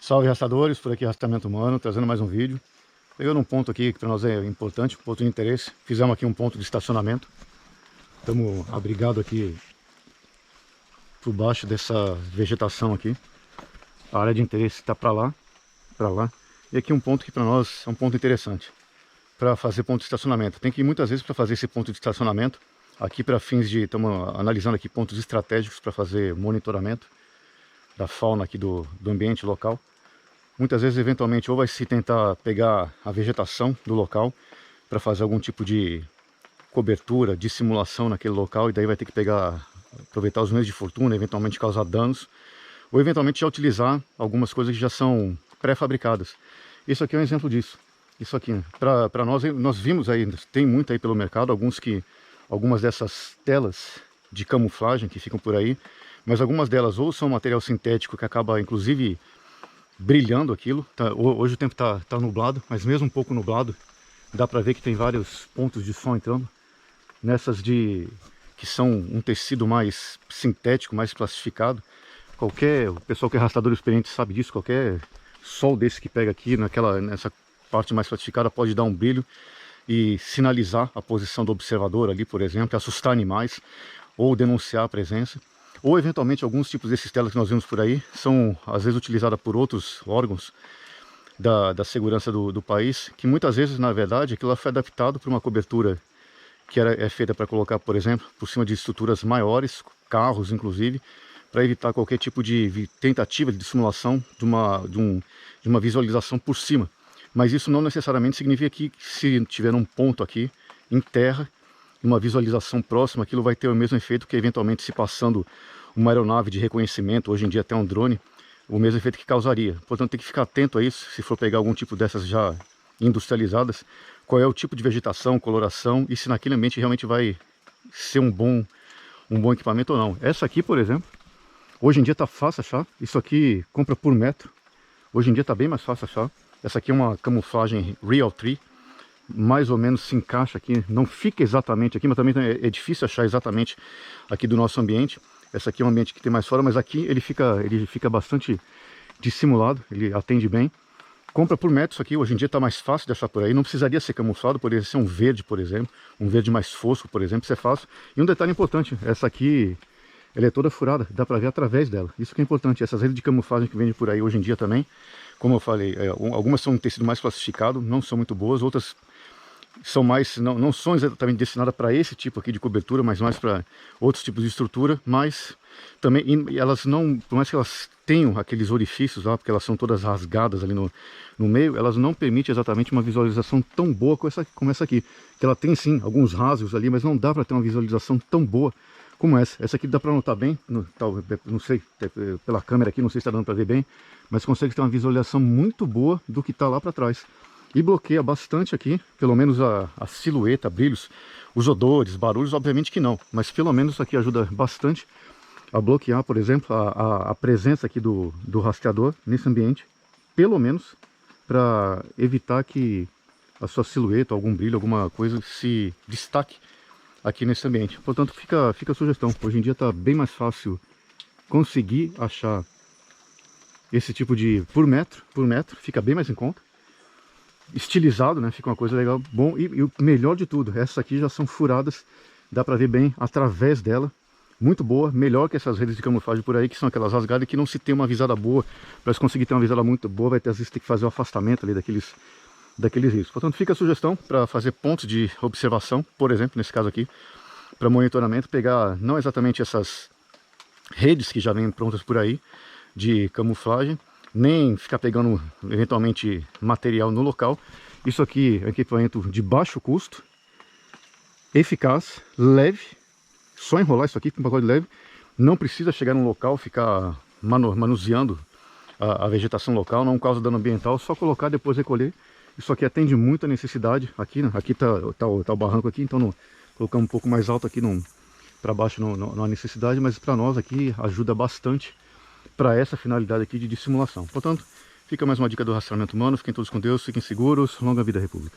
Salve rastadores, por aqui Rastreamento Humano, trazendo mais um vídeo. Pegando um ponto aqui que para nós é importante, um ponto de interesse. Fizemos aqui um ponto de estacionamento. Estamos abrigados aqui por baixo dessa vegetação aqui. A área de interesse está para lá, para lá. E aqui um ponto que para nós é um ponto interessante para fazer ponto de estacionamento. Tem que ir muitas vezes para fazer esse ponto de estacionamento. Aqui para fins de, estamos analisando aqui pontos estratégicos para fazer monitoramento da fauna aqui do ambiente local. Muitas vezes, eventualmente, ou vai se tentar pegar a vegetação do local para fazer algum tipo de cobertura, de simulação naquele local, e daí vai ter que aproveitar os meios de fortuna, eventualmente causar danos, ou eventualmente já utilizar algumas coisas que já são pré-fabricadas. Isso aqui é um exemplo disso. Isso aqui, para nós vimos aí, tem muito aí pelo mercado, algumas dessas telas de camuflagem que ficam por aí, mas algumas delas ou são material sintético que acaba, inclusive, brilhando aquilo. Hoje o tempo tá nublado, mas mesmo um pouco nublado, dá para ver que tem vários pontos de sol entrando. Nessas que são um tecido mais sintético, mais plastificado. O pessoal que é rastreador experiente sabe disso, qualquer sol desse que pega aqui, nessa parte mais plastificada, pode dar um brilho e sinalizar a posição do observador ali, por exemplo, assustar animais ou denunciar a presença. Ou eventualmente alguns tipos desses telas que nós vimos por aí são às vezes utilizadas por outros órgãos da segurança do país, que muitas vezes, na verdade, aquilo foi adaptado para uma cobertura que é feita para colocar, por exemplo, por cima de estruturas maiores, carros inclusive, para evitar qualquer tipo de tentativa de simulação de uma visualização por cima. Mas isso não necessariamente significa que se tiver um ponto aqui em terra, uma visualização próxima, aquilo vai ter o mesmo efeito que eventualmente se passando uma aeronave de reconhecimento, hoje em dia até um drone, o mesmo efeito que causaria. Portanto, tem que ficar atento a isso, se for pegar algum tipo dessas já industrializadas, qual é o tipo de vegetação, coloração, e se naquele ambiente realmente vai ser um bom equipamento ou não. Essa aqui, por exemplo, hoje em dia está fácil achar, isso aqui compra por metro, hoje em dia está bem mais fácil achar. Essa aqui é uma camuflagem Realtree, mais ou menos se encaixa aqui, não fica exatamente aqui, mas também é difícil achar exatamente aqui do nosso ambiente. Essa aqui é um ambiente que tem mais fora, mas aqui ele fica bastante dissimulado, ele atende bem. Compra por metro isso aqui, hoje em dia está mais fácil de achar por aí, não precisaria ser camuflado, poderia ser um verde, por exemplo, um verde mais fosco, por exemplo, isso é fácil. E um detalhe importante, essa aqui, ela é toda furada, dá para ver através dela, isso que é importante. Essas redes de camuflagem que vendem por aí hoje em dia também, como eu falei, algumas são um tecido mais plastificado, não são muito boas, outras são mais, não são exatamente destinadas para esse tipo aqui de cobertura, mas mais para outros tipos de estrutura, mas também elas não, por mais que elas tenham aqueles orifícios lá, porque elas são todas rasgadas ali no meio, elas não permitem exatamente uma visualização tão boa como essa aqui, que ela tem sim alguns rasgos ali, mas não dá para ter uma visualização tão boa como essa. Essa aqui dá para notar bem, não sei, pela câmera aqui, não sei se está dando para ver bem, mas consegue ter uma visualização muito boa do que está lá para trás. E bloqueia bastante aqui, pelo menos a silhueta, brilhos, os odores, barulhos, obviamente que não, mas pelo menos isso aqui ajuda bastante a bloquear, por exemplo, a presença aqui do rastreador nesse ambiente, pelo menos para evitar que a sua silhueta, algum brilho, alguma coisa se destaque aqui nesse ambiente. Portanto, fica a sugestão. Hoje em dia está bem mais fácil conseguir achar esse tipo de por metro, fica bem mais em conta. Estilizado, né? Fica uma coisa legal, bom. E o melhor de tudo, essas aqui já são furadas, dá para ver bem através dela, muito boa, melhor que essas redes de camuflagem por aí, que são aquelas rasgadas que não se tem uma visada boa. Para se conseguir ter uma visada muito boa, vai ter às vezes ter que fazer o afastamento ali daqueles riscos. Portanto, fica a sugestão para fazer pontos de observação, por exemplo, nesse caso aqui, para monitoramento, pegar não exatamente essas redes que já vêm prontas por aí de camuflagem, nem ficar pegando eventualmente material no local. Isso aqui é um equipamento de baixo custo, eficaz, leve, só enrolar isso aqui com um pacote leve, não precisa chegar no local, ficar manuseando a vegetação local, não causa dano ambiental, só colocar, depois recolher. Isso aqui atende muita necessidade aqui, né? Aqui tá o barranco aqui, então colocamos um pouco mais alto aqui para baixo não há necessidade, mas para nós aqui ajuda bastante para essa finalidade aqui de dissimulação. Portanto, fica mais uma dica do rastreamento humano. Fiquem todos com Deus, fiquem seguros, longa vida à República.